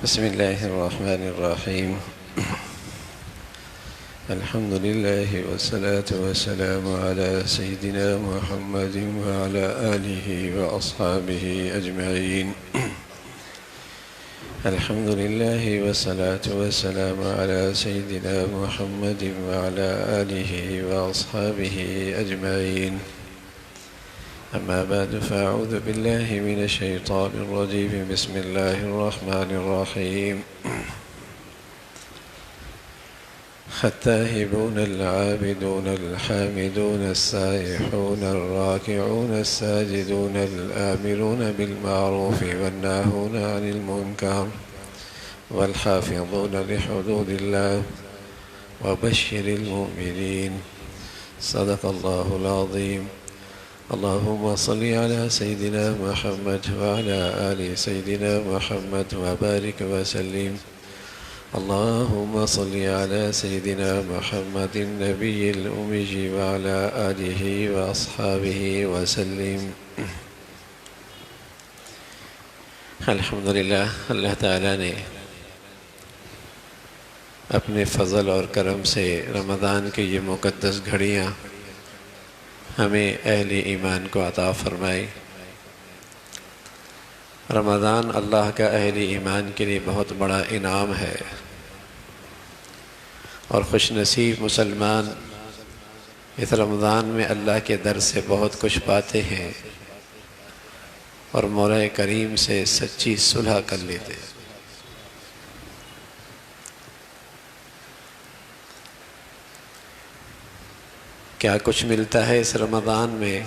بسم الله الرحمن الرحيم. الحمد لله والصلاة والسلام على سيدنا محمد وعلى آله وأصحابه أجمعين. الحمد لله والصلاة والسلام على سيدنا محمد وعلى آله وأصحابه أجمعين. أما بعد فأعوذ بالله من الشيطان الرجيم. بسم الله الرحمن الرحيم. التائبون العابدون الحامدون السائحون الراكعون الساجدون الآمرون بالمعروف والناهون عن المنكر والحافظون لحدود الله وبشر المؤمنين. صدق الله العظيم. اللهم صل على سيدنا محمد وعلى آل سيدنا محمد وبارك وسلم. اللهم صل على سيدنا محمد النبي الأمي وعلى آله وأصحابه وسلم. الحمدللہ اللہ تعالیٰ نے اپنے فضل اور کرم سے رمضان کی یہ مقدس گھڑیاں ہمیں اہل ایمان کو عطا فرمائی. رمضان اللہ کا اہل ایمان کے لیے بہت بڑا انعام ہے اور خوش نصیب مسلمان اس رمضان میں اللہ کے در سے بہت کچھ پاتے ہیں اور مولا کریم سے سچی صلح کر لیتے ہیں. کیا کچھ ملتا ہے اس رمضان میں؟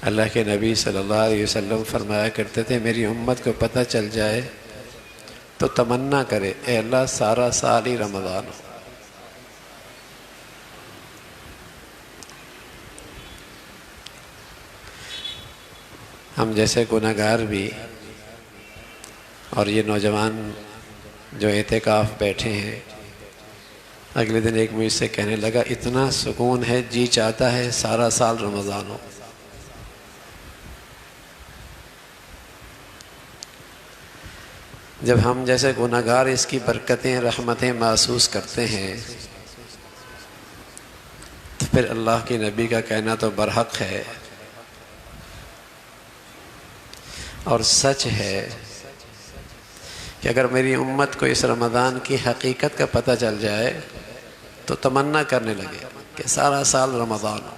اللہ کے نبی صلی اللہ علیہ وسلم فرمایا کرتے تھے میری امت کو پتہ چل جائے تو تمنا کرے اے اللہ سارا سال ہی رمضان ہو. ہم جیسے گنہگار بھی اور یہ نوجوان جو اعتکاف بیٹھے ہیں، اگلے دن ایک مجھ سے کہنے لگا اتنا سکون ہے جی چاہتا ہے سارا سال رمضان ہو. جب ہم جیسے گنہگار اس کی برکتیں رحمتیں محسوس کرتے ہیں تو پھر اللہ کے نبی کا کہنا تو برحق ہے اور سچ ہے کہ اگر میری امت کو اس رمضان کی حقیقت کا پتہ چل جائے تو تمنا کرنے لگے کہ سارا سال رمضان ہو.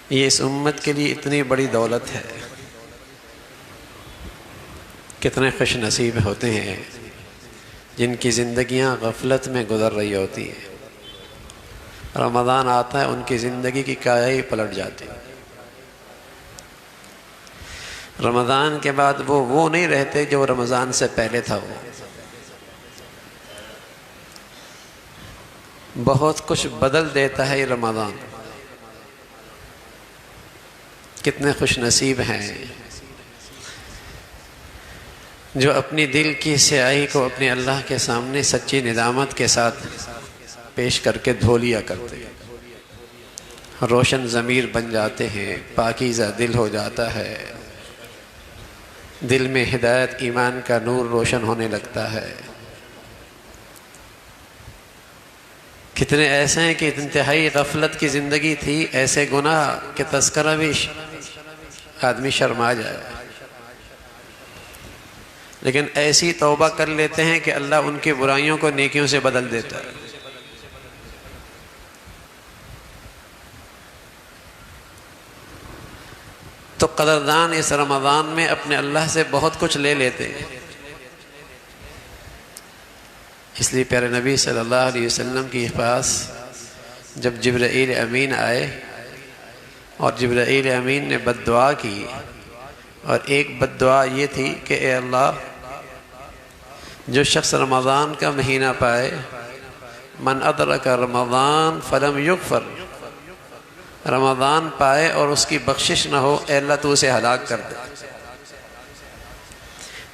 یہ اس امت کے لیے اتنی بڑی دولت ہے. کتنے خوش نصیب ہوتے ہیں جن کی زندگیاں غفلت میں گزر رہی ہوتی ہیں. رمضان آتا ہے ان کی زندگی کی کایا ہی پلٹ جاتی ہے. رمضان کے بعد وہ نہیں رہتے جو رمضان سے پہلے تھا. وہ بہت کچھ بدل دیتا ہے یہ رمضان. کتنے خوش نصیب ہیں جو اپنی دل کی سیاہی کو اپنے اللہ کے سامنے سچی ندامت کے ساتھ پیش کر کے دھو لیا کرتے ہیں. روشن ضمیر بن جاتے ہیں، پاکیزہ دل ہو جاتا ہے، دل میں ہدایت ایمان کا نور روشن ہونے لگتا ہے. کتنے ایسے ہیں کہ انتہائی غفلت کی زندگی تھی، ایسے گناہ کہ تذکرہ بھی آدمی شرما جائے، لیکن ایسی توبہ کر لیتے ہیں کہ اللہ ان کی برائیوں کو نیکیوں سے بدل دیتا ہے. تو قدردان اس رمضان میں اپنے اللہ سے بہت کچھ لے لیتے ہیں. اس لیے پیارے نبی صلی اللہ علیہ وسلم کے پاس جب جبرائیل امین آئے اور جبرائیل امین نے بد دعا کی، اور ایک بد دعا یہ تھی کہ اے اللہ جو شخص رمضان کا مہینہ پائے، من ادرک رمضان فلم یغفر، رمضان پائے اور اس کی بخشش نہ ہو، اے اللہ تو اسے ہلاک کر دے.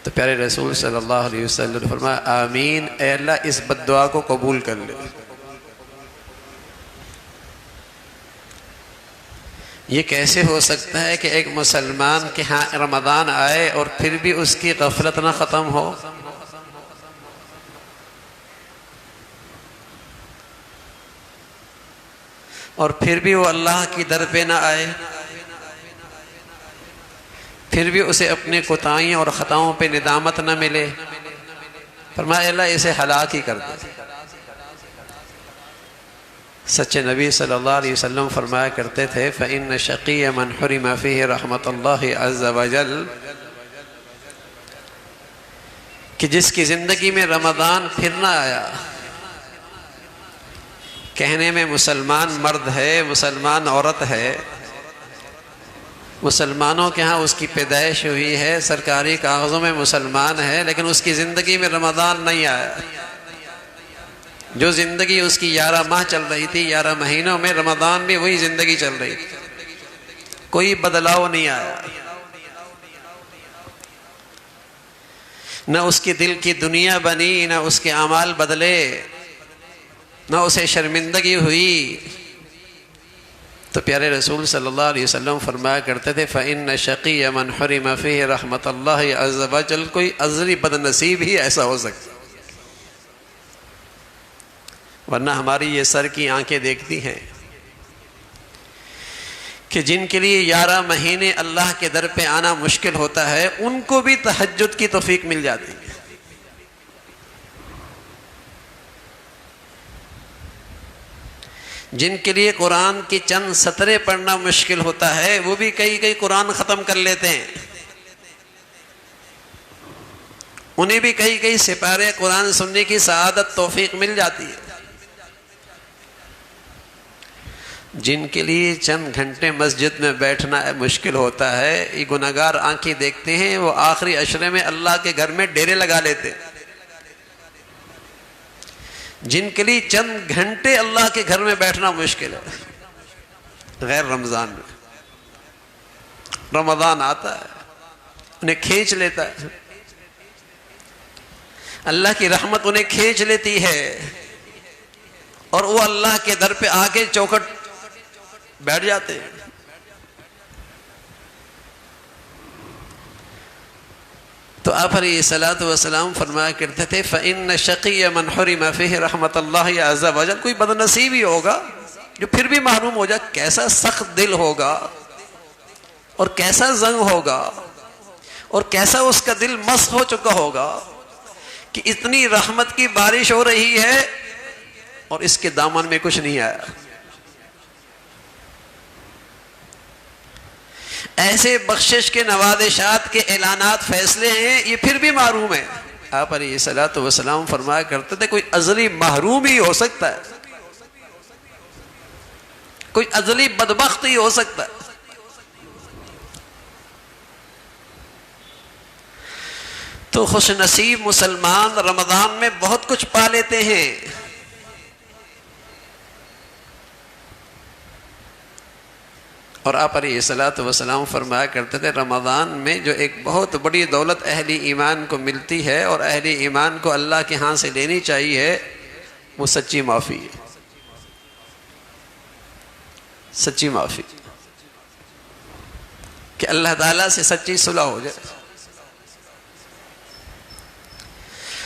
تو پیارے رسول صلی اللہ علیہ وسلم نے فرمایا آمین، اے اللہ اس بد دعا کو قبول کر لے. یہ کیسے ہو سکتا ہے کہ ایک مسلمان کے ہاں رمضان آئے اور پھر بھی اس کی غفلت نہ ختم ہو؟ اور پھر بھی وہ اللہ کی در پہ نہ آئے، پھر بھی اسے اپنے کوتاہیوں اور خطاؤں پہ ندامت نہ ملے؟ فرمایا اللہ اسے ہلاک ہی کر دے۔ سچے نبی صلی اللہ علیہ وسلم فرمایا کرتے تھے فَإِنَّ شَقِيَّ مَنْ حُرِمَ فِيهِ رَحْمَةَ اللَّهِ عَزَّ وَجَلَّ، کہ جس کی زندگی میں رمضان پھر نہ آیا، کہنے میں مسلمان مرد ہے، مسلمان عورت ہے، مسلمانوں کے ہاں اس کی پیدائش ہوئی ہے، سرکاری کاغذوں میں مسلمان ہے، لیکن اس کی زندگی میں رمضان نہیں آیا۔ جو زندگی اس کی 11 ماہ چل رہی تھی، 11 مہینوں میں رمضان بھی وہی زندگی چل رہی تھی، کوئی بدلاؤ نہیں آیا۔ نہ اس کی دل کی دنیا بنی، نہ اس کے اعمال بدلے، نہ اسے شرمندگی ہوئی۔ تو پیارے رسول صلی اللہ علیہ وسلم فرمایا کرتے تھے فَإِنَّ شَقِيَّ مَنْ حُرِمَ فِيهِ رَحْمَةَ اللَّهِ عَزَّ وَجَلَّ، کوئی ازلی بد نصیب ہی ایسا ہو سکتا، ورنہ ہماری یہ سر کی آنکھیں دیکھتی ہیں کہ جن کے لیے 11 مہینے اللہ کے در پہ آنا مشکل ہوتا ہے، ان کو بھی تہجد کی توفیق مل جاتی ہے۔ جن کے لیے قرآن کی چند سطریں پڑھنا مشکل ہوتا ہے، وہ بھی کئی قرآن ختم کر لیتے ہیں، انہیں بھی کئی سپارے قرآن سننے کی سعادت توفیق مل جاتی ہے۔ جن کے لیے چند گھنٹے مسجد میں بیٹھنا مشکل ہوتا ہے، یہ گناہگار آنکھیں دیکھتے ہیں، وہ آخری عشرے میں اللہ کے گھر میں ڈیرے لگا لیتے ہیں۔ جن کے لیے چند گھنٹے اللہ کے گھر میں بیٹھنا مشکل ہے، غیر رمضان میں، رمضان آتا ہے انہیں کھینچ لیتا ہے، اللہ کی رحمت انہیں کھینچ لیتی ہے، اور وہ اللہ کے در پہ آ کے چوکھٹ بیٹھ جاتے ہیں۔ تو آپ علیہ الصلوۃ والسلام فرمایا کرتے تھے فَإِنَّ شَقِيَّ مَنْ حُرِمَ فِيهِ رَحْمَةَ اللَّهِ عَزَّ وَجَلَّ، کوئی بد نصیب ہی ہوگا جو پھر بھی محروم ہو جائے۔ کیسا سخت دل ہوگا، اور کیسا زنگ ہوگا، اور کیسا اس کا دل مس ہو چکا ہوگا کہ اتنی رحمت کی بارش ہو رہی ہے اور اس کے دامن میں کچھ نہیں آیا۔ ایسے بخشش کے نوازشات کے اعلانات فیصلے ہیں، یہ پھر بھی محروم ہے۔ آپ علیہ الصلوۃ والسلام فرمایا کرتے تھے کوئی ازلی محروم ہی ہو سکتا ہے، کوئی ازلی بدبخت ہی ہو سکتا ہے۔ تو خوش نصیب مسلمان رمضان میں بہت کچھ پا لیتے ہیں۔ اور آپ علیہ الصلوۃ والسلام فرمایا کرتے تھے رمضان میں جو ایک بہت بڑی دولت اہل ایمان کو ملتی ہے اور اہل ایمان کو اللہ کے ہاں سے لینی چاہیے، وہ سچی معافی ہے، سچی معافی، کہ اللہ تعالیٰ سے سچی صلح ہو جائے،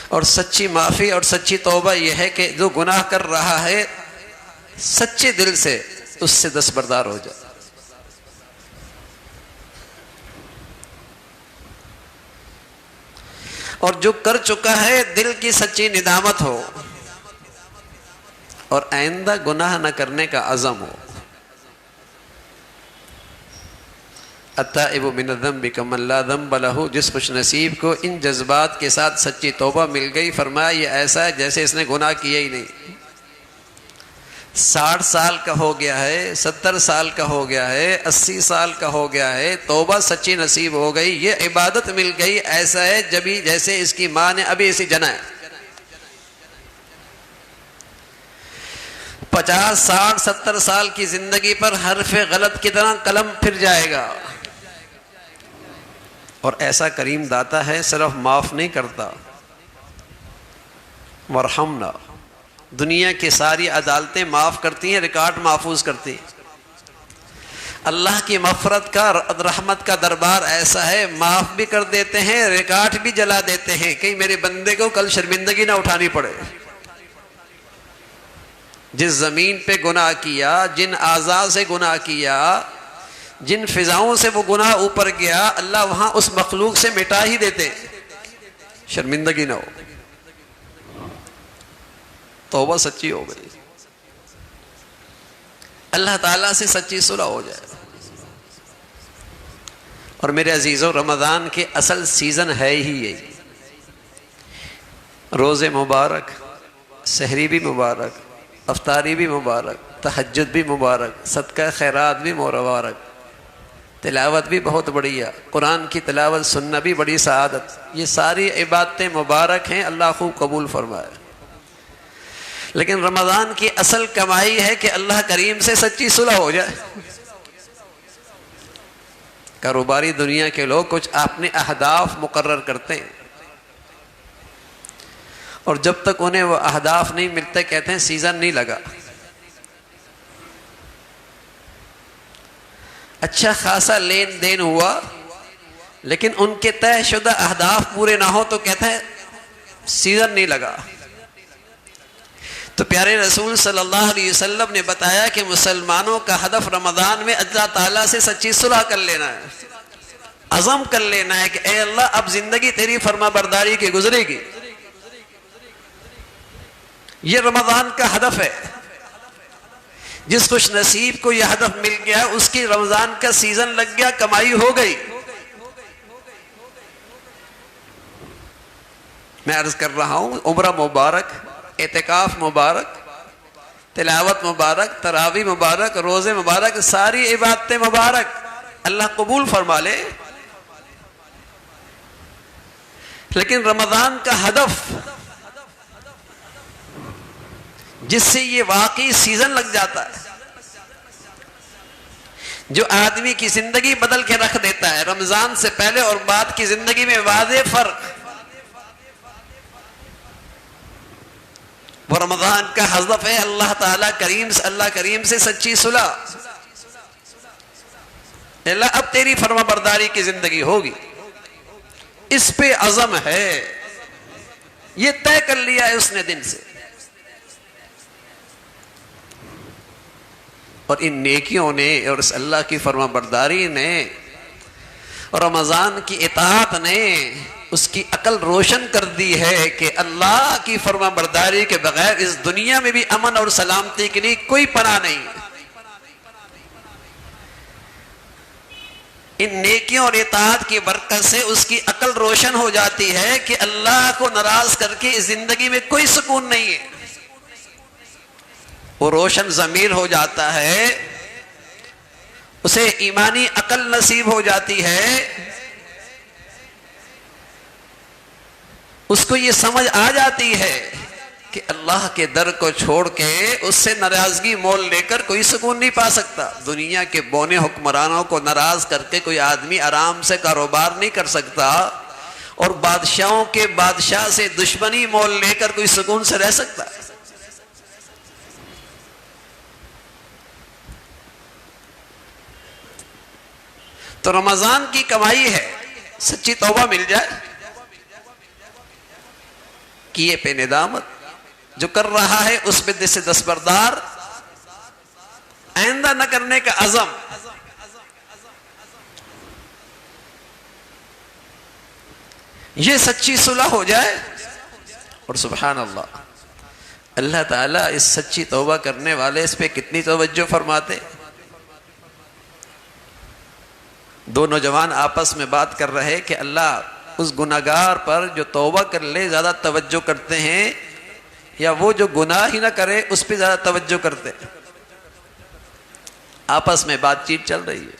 اور سچی معافی اور سچی توبہ یہ ہے کہ جو گناہ کر رہا ہے سچے دل سے اس سے دستبردار ہو جائے۔ اور جو کر چکا ہے دل کی سچی ندامت ہو، اور آئندہ گناہ نہ کرنے کا عزم ہو۔ التائب من الذنب کمن لا ذنب لہ، جس خوش نصیب کو ان جذبات کے ساتھ سچی توبہ مل گئی، فرمایا یہ ایسا ہے جیسے اس نے گناہ کیا ہی نہیں۔ 60 سال کا ہو گیا ہے، 70 سال کا ہو گیا ہے، 80 سال کا ہو گیا ہے، توبہ سچی نصیب ہو گئی، یہ عبادت مل گئی، ایسا ہے جبھی جیسے اس کی ماں نے ابھی اسے جنا ہے۔ 50 60 70 سال کی زندگی پر حرف غلط کی طرح قلم پھر جائے گا، اور ایسا کریم داتا ہے صرف معاف نہیں کرتا، ورحمنا، دنیا کی ساری عدالتیں معاف کرتی ہیں، ریکارڈ محفوظ کرتی ہیں۔ اللہ کی مغفرت کا رحمت کا دربار ایسا ہے، معاف بھی کر دیتے ہیں، ریکارڈ بھی جلا دیتے ہیں، کہیں میرے بندے کو کل شرمندگی نہ اٹھانی پڑے۔ جس زمین پہ گناہ کیا، جن اعضاء سے گناہ کیا، جن فضاؤں سے وہ گناہ اوپر گیا، اللہ وہاں اس مخلوق سے مٹا ہی دیتے، شرمندگی نہ ہو، توبہ سچی ہو گئی، اللہ تعالیٰ سے سچی صلح ہو جائے۔ اور میرے عزیزوں، رمضان کے اصل سیزن ہے ہی یہی، روزے مبارک، سحری بھی مبارک، افطاری بھی مبارک، تہجد بھی مبارک، صدقہ خیرات بھی مبارک، تلاوت بھی بہت بڑھیا، قرآن کی تلاوت سننا بھی بڑی سعادت، یہ ساری عبادتیں مبارک ہیں، اللہ خوب قبول فرمائے۔ لیکن رمضان کی اصل کمائی ہے کہ اللہ کریم سے سچی صلح ہو جائے۔ کاروباری دنیا کے لوگ کچھ اپنے اہداف مقرر کرتے ہیں، اور جب تک انہیں وہ اہداف نہیں ملتے کہتے ہیں سیزن نہیں لگا۔ اچھا خاصا لین دین ہوا، لیکن ان کے طے شدہ اہداف پورے نہ ہو تو کہتے ہیں سیزن نہیں لگا۔ تو پیارے رسول صلی اللہ علیہ وسلم نے بتایا کہ مسلمانوں کا ہدف رمضان میں اللہ تعالیٰ سے سچی صلح کر لینا ہے، عزم کر لینا ہے کہ اے اللہ اب زندگی تیری فرما برداری کی گزرے گی۔ یہ رمضان کا ہدف ہے۔ جس خوش نصیب کو یہ ہدف مل گیا، اس کی رمضان کا سیزن لگ گیا، کمائی ہو گئی۔ میں عرض کر رہا ہوں، عمرہ مبارک، اعتکاف مبارک، تلاوت مبارک، تراویح مبارک، روزے مبارک، ساری عبادتیں مبارک، اللہ قبول فرما لے۔ لیکن رمضان کا ہدف جس سے یہ واقعی سیزن لگ جاتا ہے، جو آدمی کی زندگی بدل کے رکھ دیتا ہے، رمضان سے پہلے اور بعد کی زندگی میں واضح فرق۔ وہ رمضان کا ہدف ہے اللہ تعالیٰ کریم سے سچی صلح۔ اللہ اب تیری فرما برداری کی زندگی ہوگی، اس پہ عزم ہے، یہ طے کر لیا ہے اس نے دن سے۔ اور ان نیکیوں نے اور اس اللہ کی فرما برداری نے اور رمضان کی اطاعت نے اس کی عقل روشن کر دی ہے کہ اللہ کی فرما برداری کے بغیر اس دنیا میں بھی امن اور سلامتی کے لیے کوئی پناہ نہیں۔ ان نیکیوں اور اطاعت کی برکت سے اس کی عقل روشن ہو جاتی ہے کہ اللہ کو ناراض کر کے اس زندگی میں کوئی سکون نہیں ہے۔ وہ روشن ضمیر ہو جاتا ہے، اسے ایمانی عقل نصیب ہو جاتی ہے، اس کو یہ سمجھ آ جاتی ہے کہ اللہ کے در کو چھوڑ کے اس سے ناراضگی مول لے کر کوئی سکون نہیں پا سکتا۔ دنیا کے بونے حکمرانوں کو ناراض کر کے کوئی آدمی آرام سے کاروبار نہیں کر سکتا، اور بادشاہوں کے بادشاہ سے دشمنی مول لے کر کوئی سکون سے رہ سکتا۔ تو رمضان کی کمائی ہے سچی توبہ مل جائے، کیے پہ ندامت، جو کر رہا ہے اس میں سے دستبردار، آئندہ نہ کرنے کا عزم۔ یہ سچی صلح ہو جائے، اور سبحان اللہ، اللہ تعالیٰ اس سچی توبہ کرنے والے اس پہ کتنی توجہ فرماتے۔ دو نوجوان آپس میں بات کر رہے کہ اللہ اس گناہگار پر جو توبہ کر لے زیادہ توجہ کرتے ہیں، یا وہ جو گناہ ہی نہ کرے اس پہ زیادہ توجہ کرتے ہیں۔ آپس میں بات چیت چل رہی ہے۔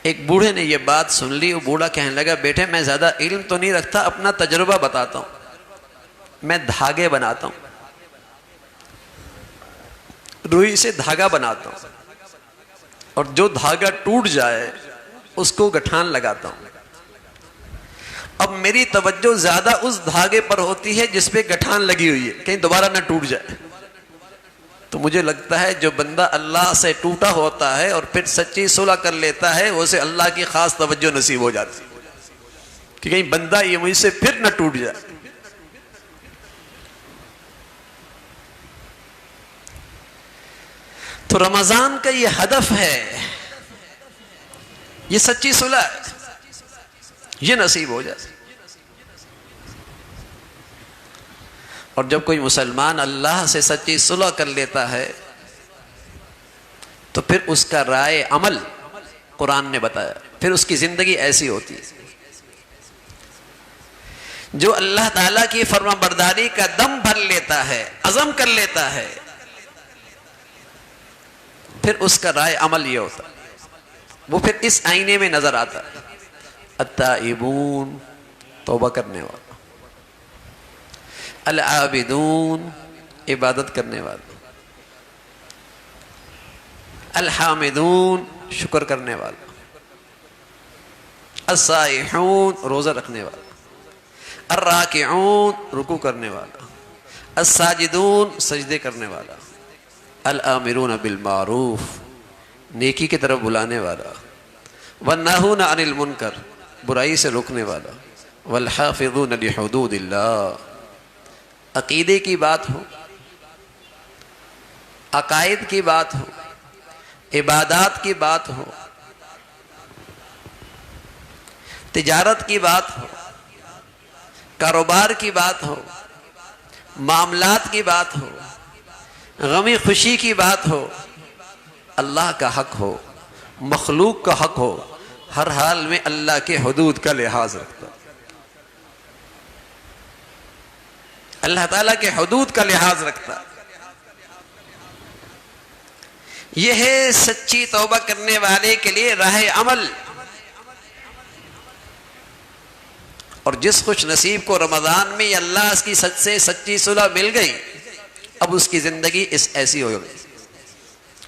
ایک بوڑھے نے یہ بات سن لی، وہ بوڑھا کہنے لگا بیٹے میں زیادہ علم تو نہیں رکھتا، اپنا تجربہ بتاتا ہوں، میں دھاگے بناتا ہوں، روئی سے دھاگا بناتا ہوں، اور جو دھاگا ٹوٹ جائے اس کو گٹھان لگاتا ہوں۔ اب میری توجہ زیادہ اس دھاگے پر ہوتی ہے جس پہ گٹھان لگی ہوئی ہے، کہیں دوبارہ نہ ٹوٹ جائے۔ تو مجھے لگتا ہے جو بندہ اللہ سے ٹوٹا ہوتا ہے اور پھر سچی صلح کر لیتا ہے اسے اللہ کی خاص توجہ نصیب ہو جاتی کہ کہیں بندہ یہ مجھ سے پھر نہ ٹوٹ جائے. تو رمضان کا یہ ہدف ہے، یہ سچی صلح ہے، یہ نصیب ہو جائے. اور جب کوئی مسلمان اللہ سے سچی صلح کر لیتا ہے تو پھر اس کا رائے عمل قرآن نے بتایا، پھر اس کی زندگی ایسی ہوتی ہے. جو اللہ تعالیٰ کی فرما برداری کا دم بھر لیتا ہے، عزم کر لیتا ہے، پھر اس کا رائے عمل یہ ہوتا ہے، وہ پھر اس آئینے میں نظر آتا ہے. التائبون توبہ کرنے والا، العابدون عبادت کرنے والا، الحامدون شکر کرنے والا، الصائحون روزہ رکھنے والا، الراکعون رکوع کرنے والا، الساجدون سجدے کرنے والا، الآمرون بالمعروف نیکی کی طرف بلانے والا، والناہون عن المنکر برائی سے روکنے والا، والحافظون لحدود اللہ. عقیدے کی بات ہو، عقائد کی بات ہو، عبادات کی بات ہو، تجارت کی بات ہو، کاروبار کی بات ہو، معاملات کی بات ہو، غمی خوشی کی بات ہو، اللہ کا حق ہو، مخلوق کا حق ہو، ہر حال میں اللہ کے حدود کا لحاظ رکھتا، اللہ تعالیٰ کے حدود کا لحاظ رکھتا. یہ ہے سچی توبہ کرنے والے کے لیے راہ عمل. اور جس خوش نصیب کو رمضان میں اللہ کی سچ سے سچی صلح مل گئی، اب اس کی زندگی ایسی ہو گئی.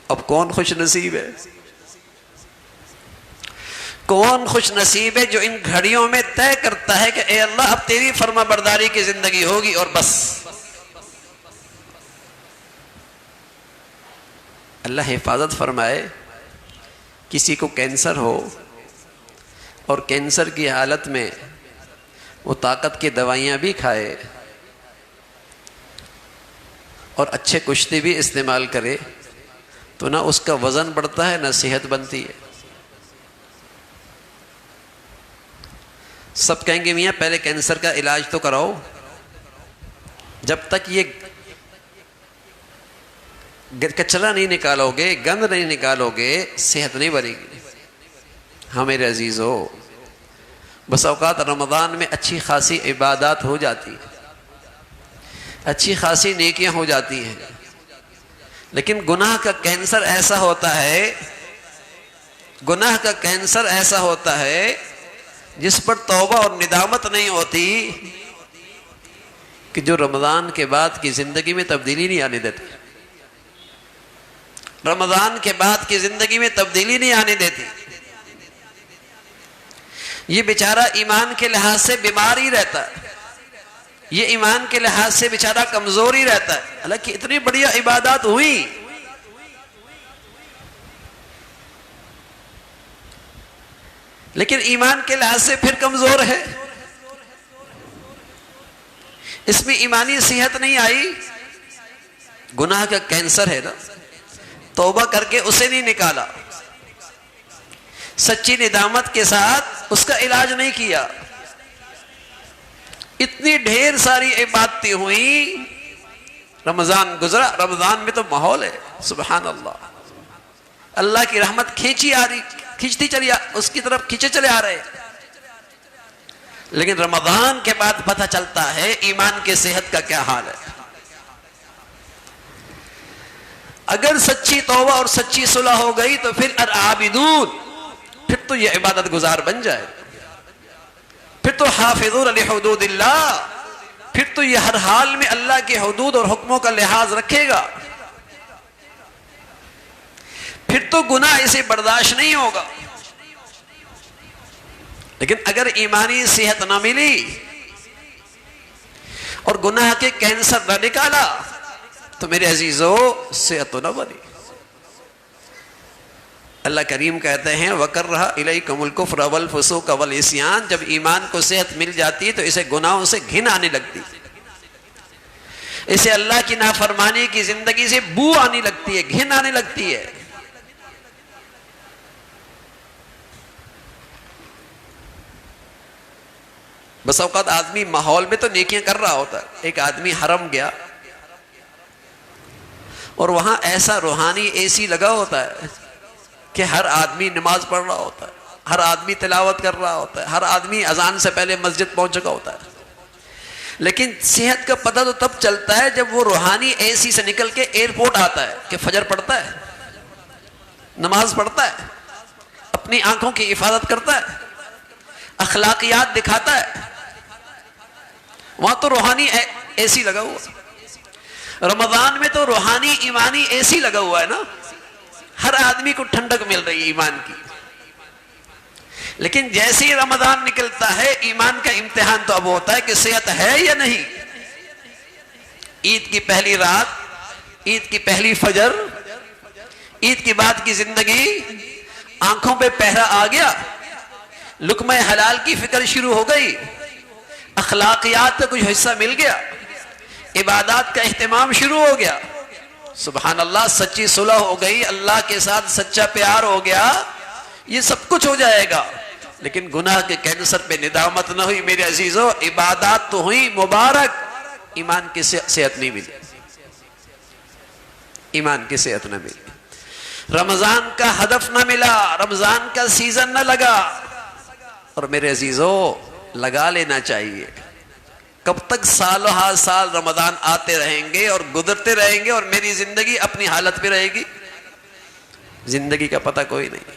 اب کون خوش نصیب ہے؟ کون خوش نصیب ہے جو ان گھڑیوں میں طے کرتا ہے کہ اے اللہ اب تیری فرما برداری کی زندگی ہوگی اور بس. اللہ حفاظت فرمائے. کسی کو کینسر ہو اور کینسر کی حالت میں وہ طاقت کی دوائیاں بھی کھائے اور اچھے کشتی بھی استعمال کرے تو نہ اس کا وزن بڑھتا ہے نہ صحت بنتی ہے. سب کہیں گے میاں پہلے کینسر کا علاج تو کراؤ. جب تک یہ کچرا نہیں نکالو گے، گند نہیں نکالو گے، صحت نہیں بنے گی. ہاں میرے عزیزو، بس اوقات رمضان میں اچھی خاصی عبادات ہو جاتی ہیں، اچھی خاصی نیکیاں ہو جاتی ہیں، لیکن گناہ کا کینسر ایسا ہوتا ہے، گناہ کا کینسر ایسا ہوتا ہے جس پر توبہ اور ندامت نہیں ہوتی کہ جو رمضان کے بعد کی زندگی میں تبدیلی نہیں آنے دیتی. رمضان کے بعد کی زندگی میں تبدیلی نہیں آنے دیتی. یہ بیچارہ ایمان کے لحاظ سے بیمار ہی رہتا ہے، یہ ایمان کے لحاظ سے بیچارہ کمزور ہی رہتا ہے. حالانکہ اتنی بڑھیا عبادات ہوئی، لیکن ایمان کے لحاظ سے پھر کمزور ہے. اس میں ایمانی صحت نہیں آئی. گناہ کا کینسر ہے نا، توبہ کر کے اسے نہیں نکالا، سچی ندامت کے ساتھ اس کا علاج نہیں کیا. اتنی ڈھیر ساری عبادتیں ہوئیں، رمضان گزرا، رمضان میں تو ماحول ہے سبحان اللہ، اللہ کی رحمت کھینچی آ رہی، کھینچتی چلی اس کی طرف کھینچے چلے آ رہے. لیکن رمضان کے بعد پتہ چلتا ہے ایمان کی صحت کا کیا حال ہے. اگر سچی توبہ اور سچی صلح ہو گئی تو پھر العابدون، پھر تو یہ عبادت گزار بن جائے، پھر تو حافظون لحدود اللہ، پھر تو یہ ہر حال میں اللہ کے حدود اور حکموں کا لحاظ رکھے گا، پھر تو گناہ اسے برداشت نہیں ہوگا. لیکن اگر ایمانی صحت نہ ملی اور گناہ کے کینسر نہ نکالا تو میرے عزیزو صحت تو نہ بنی۔ اللہ کریم کہتے ہیں وَكَرَّهَ إِلَيْكُمُ الْكُفْرَ وَالْفُسُوقَ وَالْعِصْيَانَ، جب ایمان کو صحت مل جاتی ہے تو اسے گناہوں سے گھن آنے لگتی ہے، اسے اللہ کی نافرمانی کی زندگی سے بو آنے لگتی ہے، گھن آنے لگتی ہے۔ بس اوقات آدمی ماحول میں تو نیکیاں کر رہا ہوتا ہے، ایک آدمی حرم گیا اور وہاں ایسا روحانی اے سی لگا ہوتا ہے کہ ہر آدمی نماز پڑھ رہا ہوتا ہے، ہر آدمی تلاوت کر رہا ہوتا ہے، ہر آدمی اذان سے پہلے مسجد پہنچ چکا ہوتا ہے، لیکن صحت کا پتہ تو تب چلتا ہے جب وہ روحانی اے سی سے نکل کے ایئرپورٹ آتا ہے کہ فجر پڑھتا ہے، نماز پڑھتا ہے، اپنی آنکھوں کی حفاظت کرتا ہے، اخلاقیات دکھاتا ہے، وہاں تو روحانی اے سی لگا ہوا۔ رمضان میں تو روحانی ایمانی اے سی لگا ہوا ہے نا، ہر آدمی کو ٹھنڈک مل رہی ہے ایمان کی، لیکن جیسے ہی رمضان نکلتا ہے ایمان کا امتحان تو اب ہوتا ہے کہ صحت ہے یا نہیں۔ عید کی پہلی رات، عید کی پہلی فجر، عید کی بعد کی زندگی، آنکھوں پہ پہرا آ گیا، لقمہ حلال کی فکر شروع ہو گئی، اخلاقیات کا کچھ حصہ مل گیا، عبادات کا اہتمام شروع ہو گیا، سبحان اللہ، سچی صلح ہو گئی، اللہ کے ساتھ سچا پیار ہو گیا، یہ سب کچھ ہو جائے گا، لیکن گناہ کے کینسر پہ ندامت نہ ہوئی میرے عزیزو، عبادات تو ہوئی مبارک، ایمان کی صحت نہیں ملی، ایمان کی صحت نہ ملی، رمضان کا ہدف نہ ملا، رمضان کا سیزن نہ لگا۔ اور میرے عزیزو لگا لینا چاہیے، کب تک سالوں ہا سال رمضان آتے رہیں گے اور گزرتے رہیں گے اور میری زندگی اپنی حالت پہ رہے گی؟ زندگی کا پتہ کوئی نہیں۔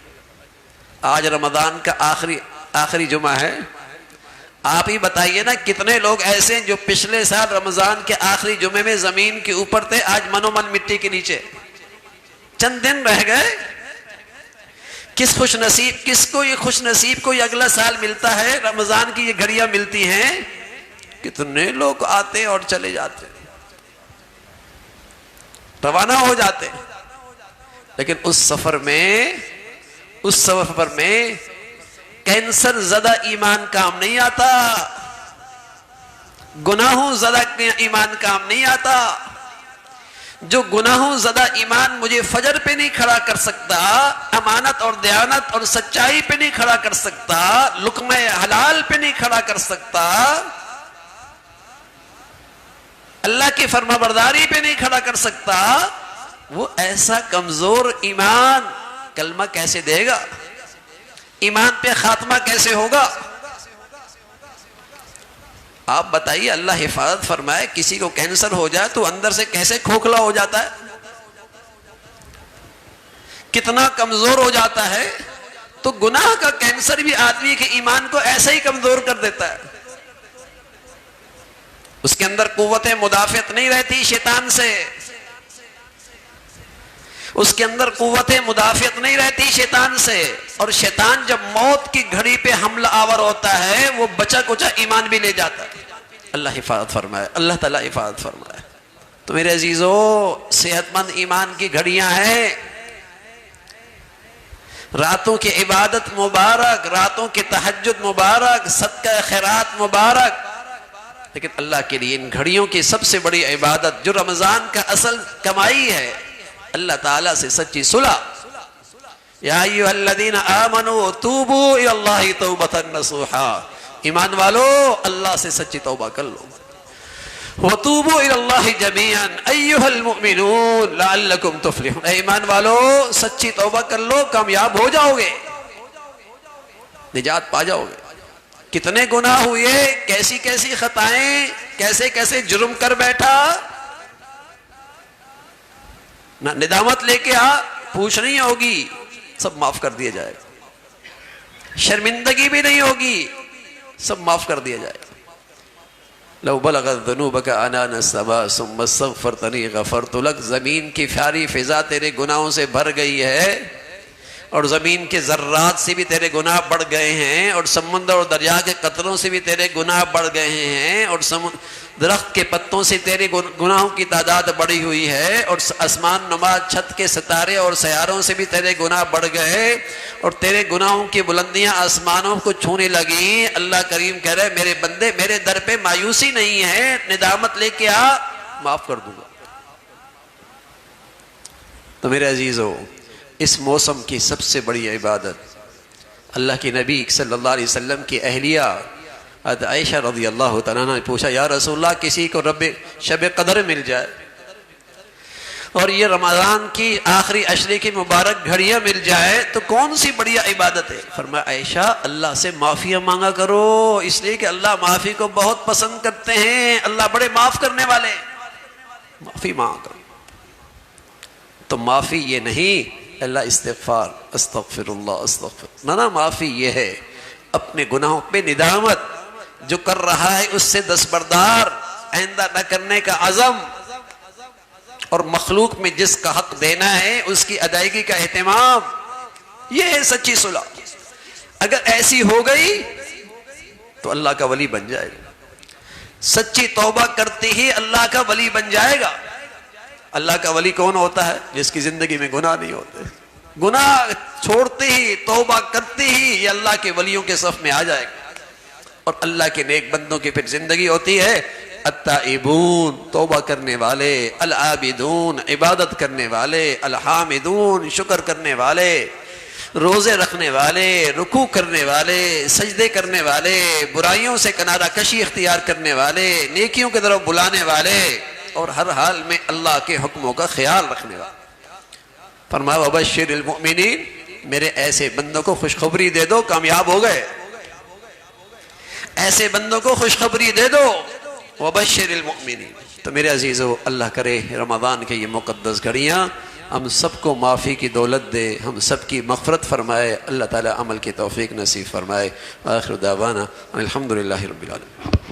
آج رمضان کا آخری جمعہ ہے، آپ ہی بتائیے نا کتنے لوگ ایسے ہیں جو پچھلے سال رمضان کے آخری جمعے میں زمین کے اوپر تھے، آج منو من مٹی کے نیچے، چند دن رہ گئے۔ کس خوش نصیب، کس کو یہ خوش نصیب کو یہ اگلا سال ملتا ہے، رمضان کی یہ گھڑیاں ملتی ہیں؟ کتنے لوگ آتے اور چلے جاتے، روانہ ہو جاتے، لیکن اس سفر میں کینسر زدہ ایمان کام نہیں آتا، گناہوں زدہ ایمان کام نہیں آتا۔ جو گناہوں زدہ ایمان مجھے فجر پہ نہیں کھڑا کر سکتا، امانت اور دیانت اور سچائی پہ نہیں کھڑا کر سکتا، لقمہ حلال پہ نہیں کھڑا کر سکتا، اللہ کی فرما برداری پہ نہیں کھڑا کر سکتا، وہ ایسا کمزور ایمان کلمہ کیسے دے گا؟ ایمان پہ خاتمہ کیسے ہوگا؟ آپ بتائیے، اللہ حفاظت فرمائے، کسی کو کینسر ہو جائے تو اندر سے کیسے کھوکھلا ہو جاتا ہے، کتنا کمزور ہو جاتا ہے۔ تو گناہ کا کینسر بھی آدمی کے ایمان کو ایسا ہی کمزور کر دیتا ہے، اس کے اندر قوت مدافعت نہیں رہتی شیطان سے، اس کے اندر قوت مدافعت نہیں رہتی شیطان سے، اور شیطان جب موت کی گھڑی پہ حملہ آور ہوتا ہے وہ بچا کچا ایمان بھی لے جاتا ہے۔ اللہ حفاظت فرمائے، اللہ تعالیٰ حفاظت فرمائے۔ تو میرے عزیزو، صحت مند ایمان کی گھڑیاں ہیں، راتوں کی عبادت مبارک، راتوں کی تہجد مبارک، صدقہ خیرات مبارک، لیکن اللہ کے لیے ان گھڑیوں کی سب سے بڑی عبادت جو رمضان کا اصل کمائی ہے، اللہ تعالیٰ سے سچی صلح۔ یا ایھا الذین آمنوا توبوا الی اللہ توبۃ نصوحا، ایمان والو اللہ سے سچی توبہ کر لو۔ وتوبوا الی اللہ جميعا ایھا المؤمنون لعلکم تفلحون، اے ایمان والو سچی توبہ کر لو، کامیاب ہو جاؤ گے، نجات پا جاؤ گے۔ کتنے گناہ ہوئے، کیسی کیسی خطائیں، کیسے کیسے جرم کر بیٹھا، نہ ندامت لے کے پوچھ نہیں ہوگی، سب معاف کر دیا جائے گا، شرمندگی بھی نہیں ہوگی، سب معاف کر دیا جائے گا۔ لو بلغت ذنوبک عنان السماء ثم استغفرتنی غفرت لک، زمین کی پیاری فضا تیرے گناہوں سے بھر گئی ہے، اور زمین کے ذرات سے بھی تیرے گناہ بڑھ گئے ہیں، اور سمندر اور دریا کے قطروں سے بھی تیرے گناہ بڑھ گئے ہیں، اور درخت کے پتوں سے تیرے گناہوں کی تعداد بڑھی ہوئی ہے، اور آسمان نما چھت کے ستارے اور سیاروں سے بھی تیرے گناہ بڑھ گئے، اور تیرے گناہوں کی بلندیاں آسمانوں کو چھونے لگیں۔ اللہ کریم کہہ رہے میرے بندے میرے در پہ مایوسی نہیں ہے، ندامت لے کے آ، معاف کر دوں گا۔ تو میرے عزیزو، اس موسم کی سب سے بڑی عبادت اللہ کے نبی صلی اللہ علیہ وسلم کی اہلیہ حضرت عائشہ رضی اللہ تعالیٰ عنہ نے پوچھا، یا رسول اللہ کسی کو شب قدر مل جائے اور یہ رمضان کی آخری عشرے کی مبارک گھڑیاں مل جائے تو کون سی بڑی عبادت ہے؟ فرمایا عائشہ اللہ سے معافیاں مانگا کرو، اس لیے کہ اللہ معافی کو بہت پسند کرتے ہیں، اللہ بڑے معاف کرنے والے ہیں، معافی مانگا کرو۔ تو معافی یہ نہیں اللہ استغفار، استغفر اللہ استغفر، نہ معافی یہ ہے اپنے گناہوں پہ ندامت، جو کر رہا ہے اس سے دستبردار، آئندہ نہ کرنے کا عزم، اور مخلوق میں جس کا حق دینا ہے اس کی ادائیگی کا اہتمام، یہ ہے سچی صلح۔ اگر ایسی ہو گئی تو اللہ کا ولی بن جائے گا، سچی توبہ کرتے ہی اللہ کا ولی بن جائے گا۔ اللہ کا ولی کون ہوتا ہے؟ جس کی زندگی میں گناہ نہیں ہوتے، گناہ چھوڑتے ہی توبہ کرتے ہی یہ اللہ کے ولیوں کے صف میں آ جائے گا، اور اللہ کے نیک بندوں کی پھر زندگی ہوتی ہے التائبون، توبہ کرنے والے، العابدون، عبادت کرنے والے، الحامدون، شکر کرنے والے، روزے رکھنے والے، رکوع کرنے والے، سجدے کرنے والے، برائیوں سے کنارہ کشی اختیار کرنے والے، نیکیوں کی طرف بلانے والے، اور ہر حال میں اللہ کے حکموں کا خیال رکھنے والے۔ فرمایا وبشر المؤمنین، میرے ایسے بندوں کو خوشخبری دے دو کامیاب ہو گئے، ایسے بندوں کو خوشخبری دے دو، وبشر المؤمنین۔ تو میرے عزیزو، اللہ کرے رمضان کے یہ مقدس گھڑیاں ہم سب کو معافی کی دولت دے، ہم سب کی مغفرت فرمائے، اللہ تعالی عمل کی توفیق نصیب فرمائے۔ آخر دعوانا الحمدللہ رب العالمین۔